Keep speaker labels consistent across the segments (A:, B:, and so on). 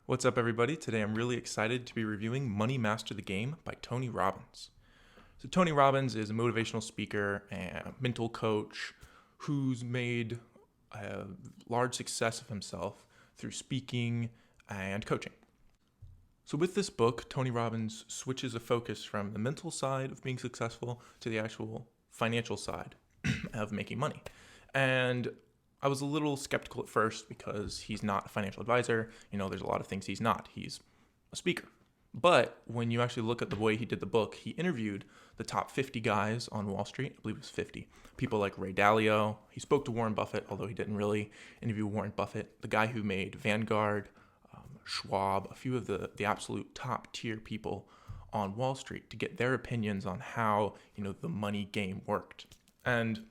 A: What's up, everybody? Today I'm really excited to be reviewing Money Master the Game by Tony Robbins. So Tony Robbins is a motivational speaker and mental coach who's made a large success of himself through speaking and coaching. So with this book, Tony Robbins switches the focus from the mental side of being successful to the actual financial side of making money. And I was a little skeptical at first because he's not a financial advisor. There's a lot of things he's not. He's a speaker. But when you actually look at the way he did the book, he interviewed the top 50 guys on Wall Street. I believe it was 50. People like Ray Dalio. He spoke to Warren Buffett, although he didn't really interview Warren Buffett. The guy who made Vanguard, Schwab, a few of the absolute top tier people on Wall Street to get their opinions on how, the money game worked. And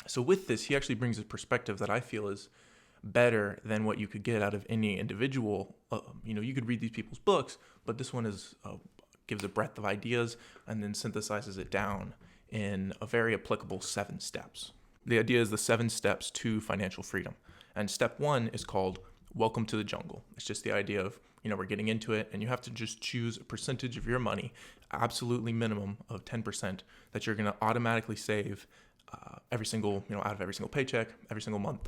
A: so with this, he actually brings a perspective that I feel is better than what you could get out of any individual. You could read these people's books, but this one gives a breadth of ideas and then synthesizes it down in a very applicable 7 steps. The idea is the 7 steps to financial freedom. And step 1 is called Welcome to the Jungle. It's just the idea of, we're getting into it and you have to just choose a percentage of your money, absolutely minimum of 10%, that you're going to automatically save every single, out of every single paycheck, every single month,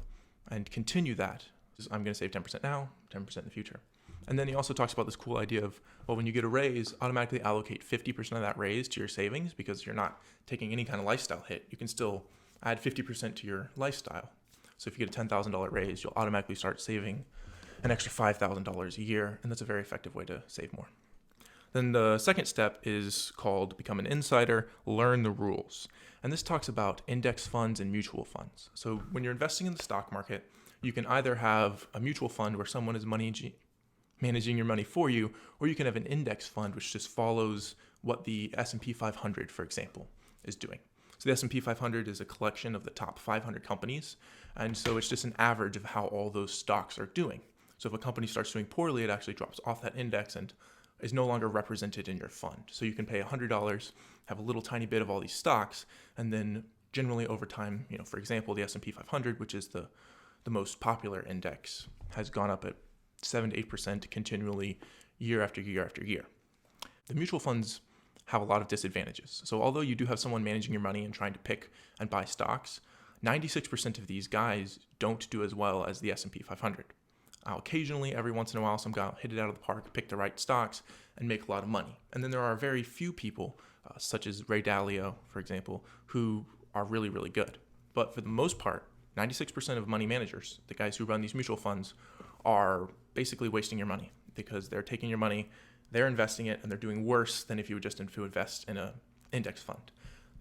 A: and continue that. I'm going to save 10% now, 10% in the future. And then he also talks about this cool idea of, when you get a raise, automatically allocate 50% of that raise to your savings because you're not taking any kind of lifestyle hit. You can still add 50% to your lifestyle. So if you get a $10,000 raise, you'll automatically start saving an extra $5,000 a year, and that's a very effective way to save more. Then the second step is called Become an Insider, Learn the Rules. And this talks about index funds and mutual funds. So when you're investing in the stock market, you can either have a mutual fund where someone is managing your money for you, or you can have an index fund which just follows what the S&P 500, for example, is doing. So the S&P 500 is a collection of the top 500 companies, and so it's just an average of how all those stocks are doing. So if a company starts doing poorly, it actually drops off that index and is no longer represented in your fund. So you can pay $100, have a little tiny bit of all these stocks, and then generally over time, for example, the S&P 500, which is the most popular index, has gone up at 7 to 8% continually year after year after year. The mutual funds have a lot of disadvantages. So although you do have someone managing your money and trying to pick and buy stocks, 96% of these guys don't do as well as the S&P 500. Occasionally, every once in a while, some guy will hit it out of the park, pick the right stocks, and make a lot of money. And then there are very few people, such as Ray Dalio, for example, who are really, really good. But for the most part, 96% of money managers, the guys who run these mutual funds, are basically wasting your money because they're taking your money, they're investing it, and they're doing worse than if you would just invest in an index fund.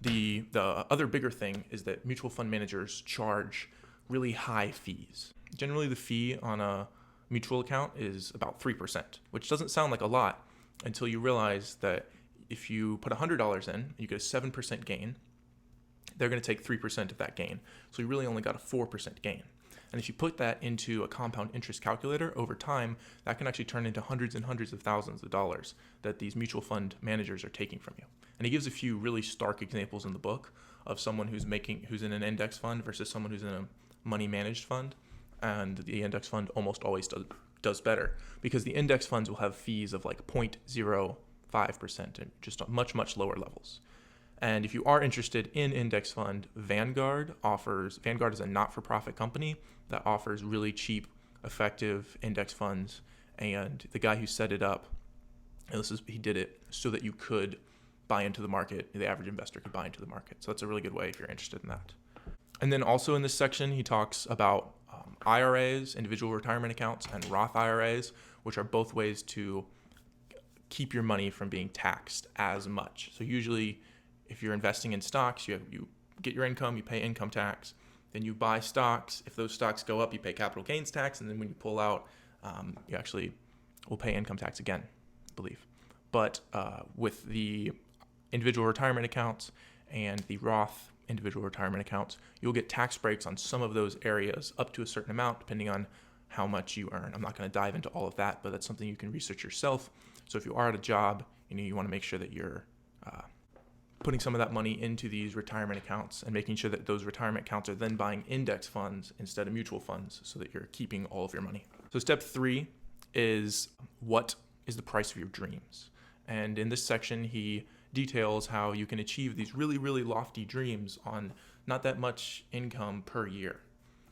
A: The other bigger thing is that mutual fund managers charge really high fees. Generally, the fee on a mutual account is about 3%, which doesn't sound like a lot until you realize that if you put $100 in, you get a 7% gain. They're going to take 3% of that gain. So you really only got a 4% gain. And if you put that into a compound interest calculator over time, that can actually turn into hundreds and hundreds of thousands of dollars that these mutual fund managers are taking from you. And he gives a few really stark examples in the book of someone who's in an index fund versus someone who's in a money managed fund. And the index fund almost always does better because the index funds will have fees of like 0.05% and just much, much lower levels. And if you are interested in index fund, Vanguard is a not-for-profit company that offers really cheap, effective index funds. And the guy who set it up, he did it so that you could buy into the market, the average investor could buy into the market. So that's a really good way if you're interested in that. And then also in this section, he talks about IRAs, individual retirement accounts, and Roth IRAs, which are both ways to keep your money from being taxed as much. So usually, if you're investing in stocks, you get your income, you pay income tax, then you buy stocks. If those stocks go up, you pay capital gains tax, and then when you pull out, you actually will pay income tax again, I believe. But with the individual retirement accounts and the Roth individual retirement accounts, you'll get tax breaks on some of those areas up to a certain amount, depending on how much you earn. I'm not going to dive into all of that, but that's something you can research yourself. So if you are at a job, you want to make sure that you're putting some of that money into these retirement accounts and making sure that those retirement accounts are then buying index funds instead of mutual funds so that you're keeping all of your money. So step 3 is what is the price of your dreams. And in this section, he details how you can achieve these really, really lofty dreams on not that much income per year.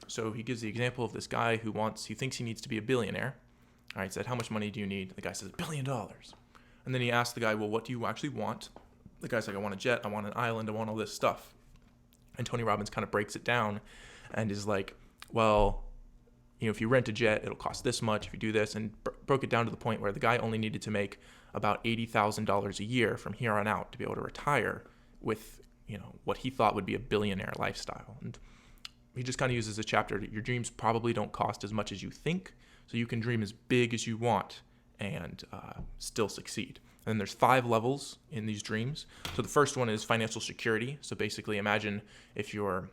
A: So he gives the example of this guy who thinks he needs to be a billionaire. All right, he said, how much money do you need? The guy says, $1 billion. And then he asked the guy, well, what do you actually want? The guy's like, I want a jet, I want an island, I want all this stuff. And Tony Robbins kind of breaks it down and is like, well, if you rent a jet, it'll cost this much if you do this, and broke it down to the point where the guy only needed to make about $80,000 a year from here on out to be able to retire with, what he thought would be a billionaire lifestyle. And he just kind of uses a chapter that your dreams probably don't cost as much as you think, so you can dream as big as you want and still succeed. And then there's 5 levels in these dreams. So the first one is financial security. So basically imagine if you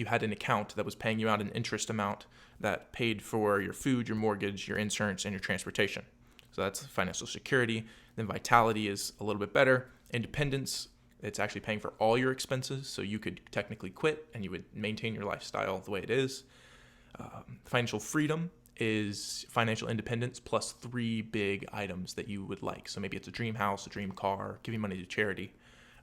A: had an account that was paying you out an interest amount that paid for your food, your mortgage, your insurance, and your transportation. So that's financial security. Then vitality is a little bit better. Independence, it's actually paying for all your expenses. So you could technically quit and you would maintain your lifestyle the way it is. Financial freedom is financial independence plus 3 big items that you would like. So maybe it's a dream house, a dream car, giving money to charity.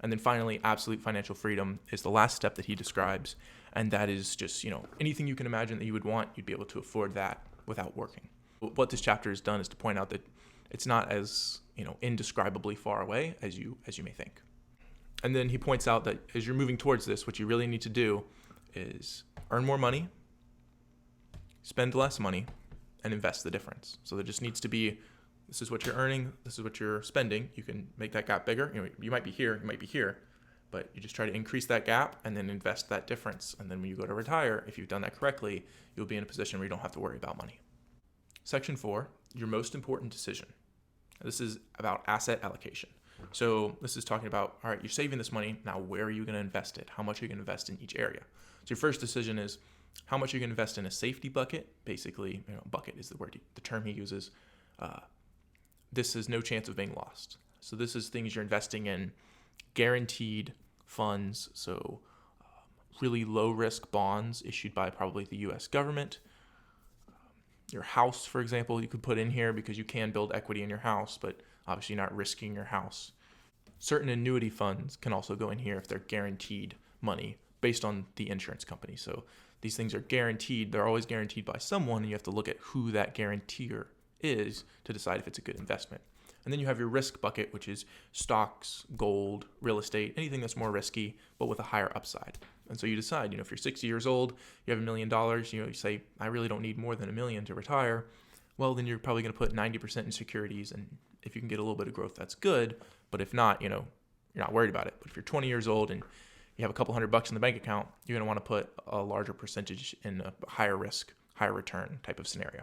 A: And then finally, absolute financial freedom is the last step that he describes. And that is just, anything you can imagine that you would want, you'd be able to afford that without working. What this chapter has done is to point out that it's not as, indescribably far away as you may think. And then he points out that as you're moving towards this, what you really need to do is earn more money, spend less money, and invest the difference. So there just needs to be, this is what you're earning, this is what you're spending. You can make that gap bigger. You might be here, you might be here, but you just try to increase that gap and then invest that difference. And then when you go to retire, if you've done that correctly, you'll be in a position where you don't have to worry about money. Section 4, your most important decision. This is about asset allocation. So this is talking about, all right, you're saving this money. Now, where are you going to invest it? How much are you going to invest in each area? So your first decision is how much are you going to invest in a safety bucket? Basically, bucket is the term he uses. This is no chance of being lost. So this is things you're investing in, guaranteed funds. So really low risk bonds issued by probably the U.S. government. Your house, for example, you could put in here because you can build equity in your house, but obviously you're not risking your house. Certain annuity funds can also go in here if they're guaranteed money based on the insurance company. So these things are guaranteed. They're always guaranteed by someone, and you have to look at who that guarantor is to decide if it's a good investment. And then you have your risk bucket, which is stocks, gold, real estate, anything that's more risky, but with a higher upside. And so you decide, if you're 60 years old, you have $1 million, you say, I really don't need more than $1 million to retire. Well, then you're probably going to put 90% in securities. And if you can get a little bit of growth, that's good. But if not, you're not worried about it. But if you're 20 years old and you have a couple $100 in the bank account, you're going to want to put a larger percentage in a higher risk, higher return type of scenario.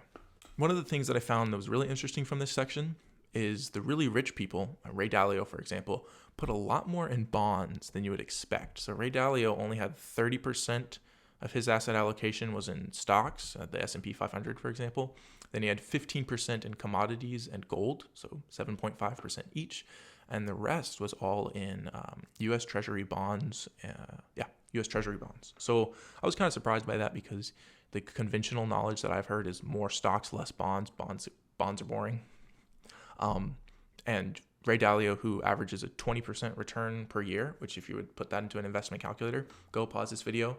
A: One of the things that I found that was really interesting from this section is the really rich people, Ray Dalio, for example, put a lot more in bonds than you would expect. So Ray Dalio only had 30% of his asset allocation was in stocks, the S&P 500, for example. Then he had 15% in commodities and gold, so 7.5% each. And the rest was all in U.S. Treasury bonds. U.S. Treasury bonds. So I was kind of surprised by that because the conventional knowledge that I've heard is more stocks, less bonds. Bonds are boring. And Ray Dalio, who averages a 20% return per year, which if you would put that into an investment calculator, go pause this video,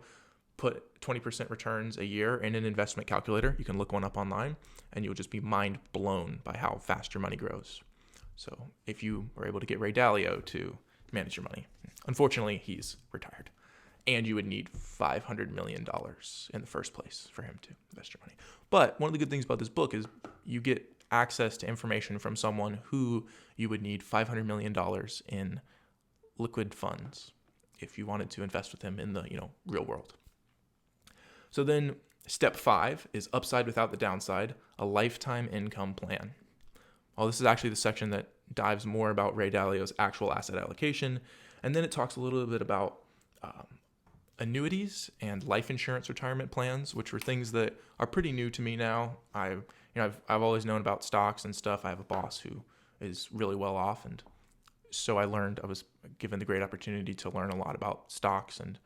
A: put 20% returns a year in an investment calculator. You can look one up online and you'll just be mind blown by how fast your money grows. So if you were able to get Ray Dalio to manage your money, unfortunately, he's retired. And you would need $500 million in the first place for him to invest your money. But one of the good things about this book is you get access to information from someone who you would need $500 million in liquid funds if you wanted to invest with him in the real world. So then step 5 is upside without the downside, a lifetime income plan. Well, this is actually the section that dives more about Ray Dalio's actual asset allocation. And then it talks a little bit about annuities and life insurance retirement plans, which were things that are pretty new to me now. I've always known about stocks and stuff. I have a boss who is really well off, and so I was given the great opportunity to learn a lot about stocks and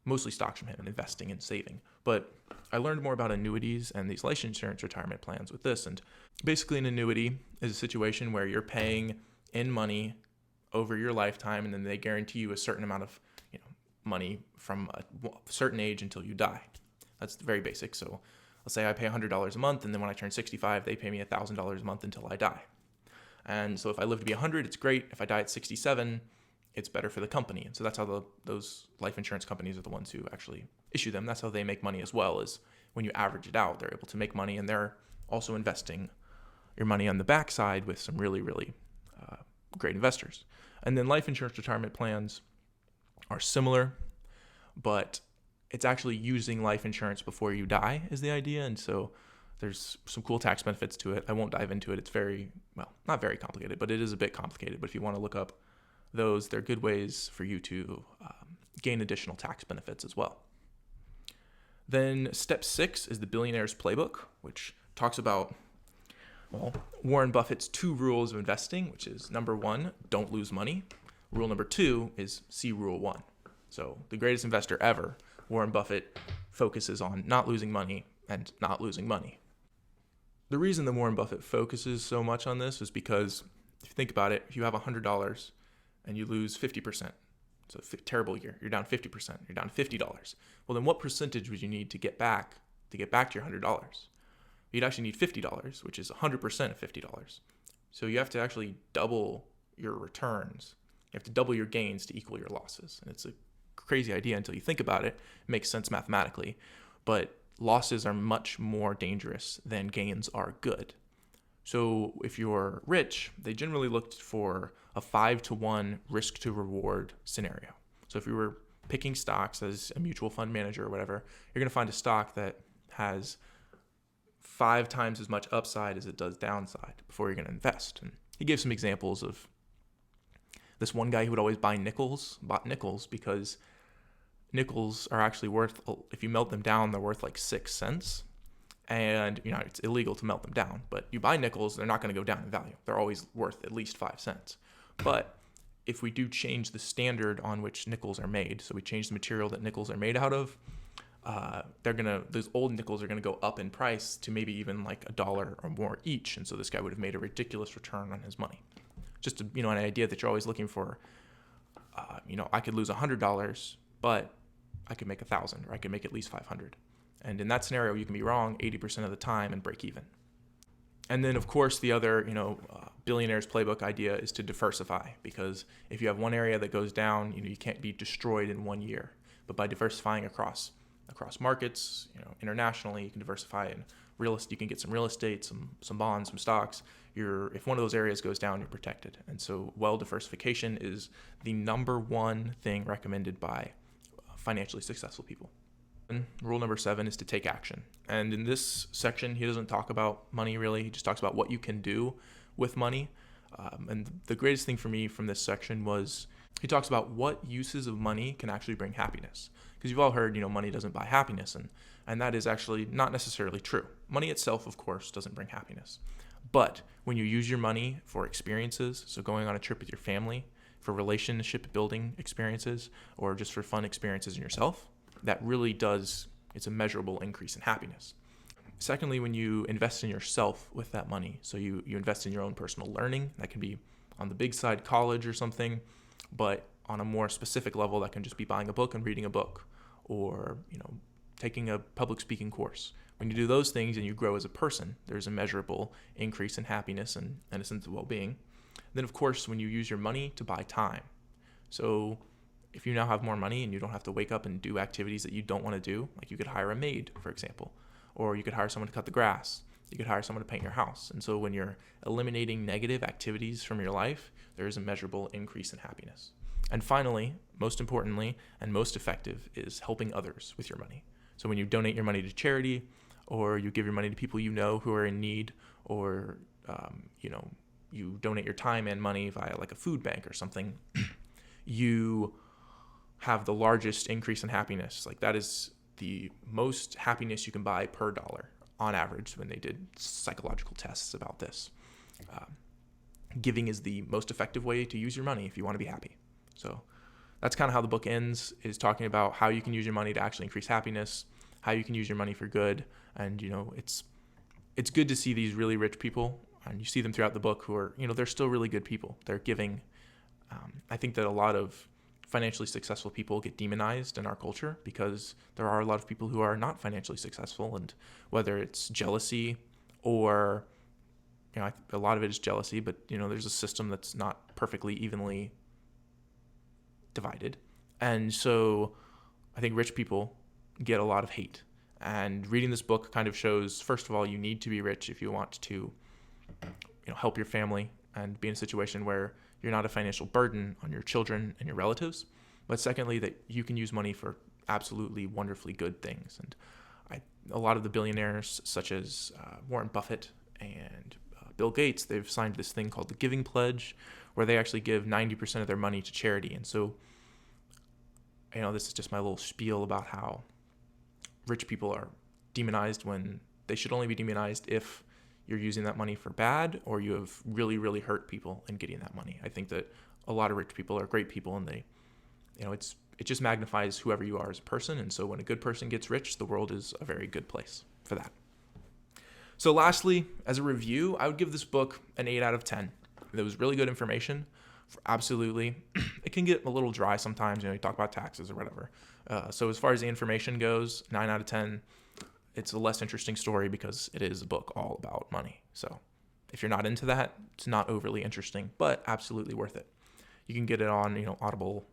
A: mostly stocks from him and investing and saving. But I learned more about annuities and these life insurance retirement plans with this. And basically an annuity is a situation where you're paying in money over your lifetime, and then they guarantee you a certain amount of money from a certain age until you die. That's very basic. So let's say I pay $100 a month, and then when I turn 65, they pay me $1,000 a month until I die. And so if I live to be 100, it's great. If I die at 67, it's better for the company. And so that's how those life insurance companies are the ones who actually issue them. That's how they make money as well, is when you average it out, they're able to make money, and they're also investing your money on the backside with some really, really great investors. And then life insurance retirement plans are similar, but it's actually using life insurance before you die is the idea. And so there's some cool tax benefits to it. I won't dive into it. It's not very complicated, but it is a bit complicated. But if you want to look up those, they're good ways for you to gain additional tax benefits as well. Then step 6 is the Billionaire's playbook, which talks about Warren Buffett's 2 rules of investing, which is number 1, don't lose money. Rule number 2 is see rule 1. So the greatest investor ever, Warren Buffett, focuses on not losing money and not losing money. The reason that Warren Buffett focuses so much on this is because if you think about it, if you have $100 and you lose 50%, so terrible year, you're down 50%, you're down $50. Well, then what percentage would you need to get back to your $100? You'd actually need $50, which is 100% of $50. So you have to actually double your returns. You have to double your gains to equal your losses. And it's a crazy idea until you think about it. It makes sense mathematically, but losses are much more dangerous than gains are good. So if you're rich, they generally looked for a 5-to-1 risk to reward scenario. So if you were picking stocks as a mutual fund manager or whatever, you're going to find a stock that has 5 times as much upside as it does downside before you're going to invest. And he gave some examples of this one guy who would always bought nickels because nickels are actually worth, if you melt them down, they're worth like 6 cents. And, it's illegal to melt them down, but you buy nickels, they're not going to go down in value. They're always worth at least 5 cents. But if we do change the standard on which nickels are made, so we change the material that nickels are made out of, those old nickels are going to go up in price to maybe even like $1 or more each. And so this guy would have made a ridiculous return on his money. Just an idea that you're always looking for. I could lose $100, but I could make $1,000, or I could make at least $500. And in that scenario, you can be wrong 80% of the time and break even. And then, of course, the other, Billionaire's playbook idea is to diversify, because if you have one area that goes down, you can't be destroyed in one year. But by diversifying across markets, internationally, you can diversify in real estate. You can get some real estate, some bonds, some stocks. If one of those areas goes down, you're protected. And so, diversification is the number one thing recommended by financially successful people. And rule number 7 is to take action. And in this section, he doesn't talk about money really. He just talks about what you can do with money. And the greatest thing for me from this section was he talks about what uses of money can actually bring happiness. Because you've all heard, money doesn't buy happiness. And that is actually not necessarily true. Money itself, of course, doesn't bring happiness. But when you use your money for experiences, so going on a trip with your family, for relationship building experiences, or just for fun experiences in yourself, that really does, it's a measurable increase in happiness. Secondly, when you invest in yourself with that money, so you invest in your own personal learning, that can be on the big side, college or something, but on a more specific level, that can just be buying a book and reading a book, or taking a public speaking course. When you do those things and you grow as a person, there's a measurable increase in happiness and a sense of well-being. Then, of course, when you use your money to buy time. So if you now have more money and you don't have to wake up and do activities that you don't want to do, like you could hire a maid, for example, or you could hire someone to cut the grass, you could hire someone to paint your house. And so when you're eliminating negative activities from your life, there is a measurable increase in happiness. And finally, most importantly, and most effective is helping others with your money. So when you donate your money to charity, or you give your money to people who are in need, or you donate your time and money via like a food bank or something, you have the largest increase in happiness. Like that is the most happiness you can buy per dollar on average when they did psychological tests about this. Giving is the most effective way to use your money if you want to be happy. So that's kind of how the book ends, is talking about how you can use your money to actually increase happiness, how you can use your money for good. And, it's good to see these really rich people, and you see them throughout the book, who are, they're still really good people. They're giving. I think that a lot of financially successful people get demonized in our culture because there are a lot of people who are not financially successful, and whether it's jealousy or, a lot of it is jealousy, but, there's a system that's not perfectly evenly divided. And so I think rich people get a lot of hate. And reading this book kind of shows, first of all, you need to be rich if you want to, help your family and be in a situation where you're not a financial burden on your children and your relatives. But secondly, that you can use money for absolutely wonderfully good things. And a lot of the billionaires, such as Warren Buffett and Bill Gates, they've signed this thing called the Giving Pledge, where they actually give 90% of their money to charity. And so, this is just my little spiel about how rich people are demonized when they should only be demonized if you're using that money for bad, or you have really, really hurt people in getting that money. I think that a lot of rich people are great people, and they, it just magnifies whoever you are as a person. And so when a good person gets rich, the world is a very good place for that. So lastly, as a review, I would give this book an 8 out of 10. There was really good information. Absolutely. It can get a little dry sometimes, you talk about taxes or whatever. So as far as the information goes, 9 out of 10. It's a less interesting story because it is a book all about money. So if you're not into that, it's not overly interesting, but absolutely worth it. You can get it on, Audible,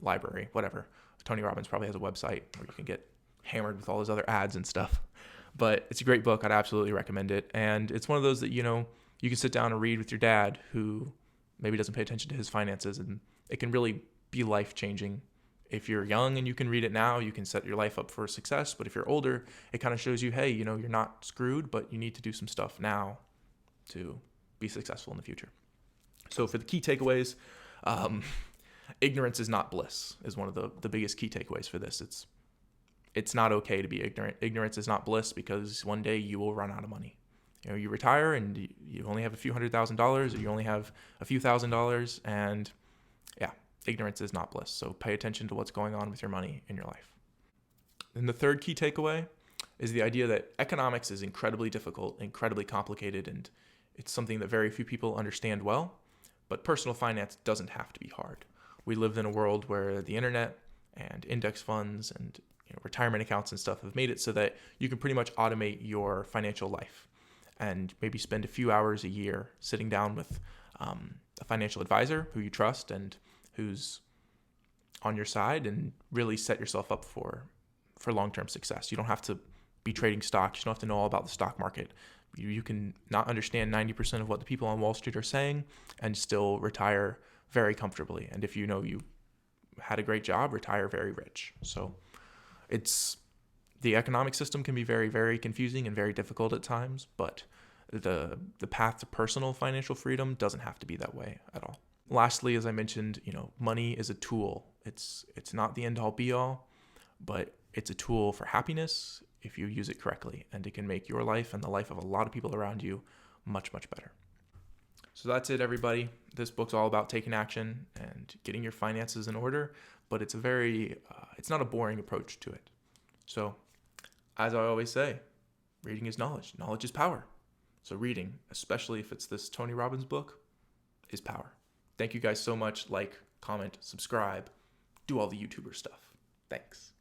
A: library, whatever. Tony Robbins probably has a website where you can get hammered with all his other ads and stuff. But it's a great book. I'd absolutely recommend it. And it's one of those that, you can sit down and read with your dad, who maybe doesn't pay attention to his finances, and it can really be life-changing. If you're young and you can read it now, you can set your life up for success. But if you're older, it kind of shows you, hey, you're not screwed, but you need to do some stuff now to be successful in the future. So for the key takeaways, ignorance is not bliss is one of the biggest key takeaways for this. It's not okay to be ignorant. Ignorance is not bliss, because one day you will run out of money. You retire and you only have a few $100,000, or you only have a few $1,000s, and yeah, ignorance is not bliss. So pay attention to what's going on with your money in your life. And the third key takeaway is the idea that economics is incredibly difficult, incredibly complicated, and it's something that very few people understand well. But personal finance doesn't have to be hard. We live in a world where the internet and index funds and retirement accounts and stuff have made it so that you can pretty much automate your financial life, and maybe spend a few hours a year sitting down with a financial advisor who you trust and who's on your side, and really set yourself up for long-term success. You don't have to be trading stocks. You don't have to know all about the stock market. You can not understand 90% of what the people on Wall Street are saying and still retire very comfortably. And if you had a great job, retire very rich. So the economic system can be very, very confusing and very difficult at times, but the path to personal financial freedom doesn't have to be that way at all. Lastly, as I mentioned, money is a tool. It's not the end all be all, but it's a tool for happiness if you use it correctly, and it can make your life and the life of a lot of people around you much, much better. So that's it, everybody. This book's all about taking action and getting your finances in order, but it's it's not a boring approach to it. So, as I always say, reading is knowledge. Knowledge is power. So reading, especially if it's this Tony Robbins book, is power. Thank you guys so much. Like, comment, subscribe, do all the YouTuber stuff. Thanks.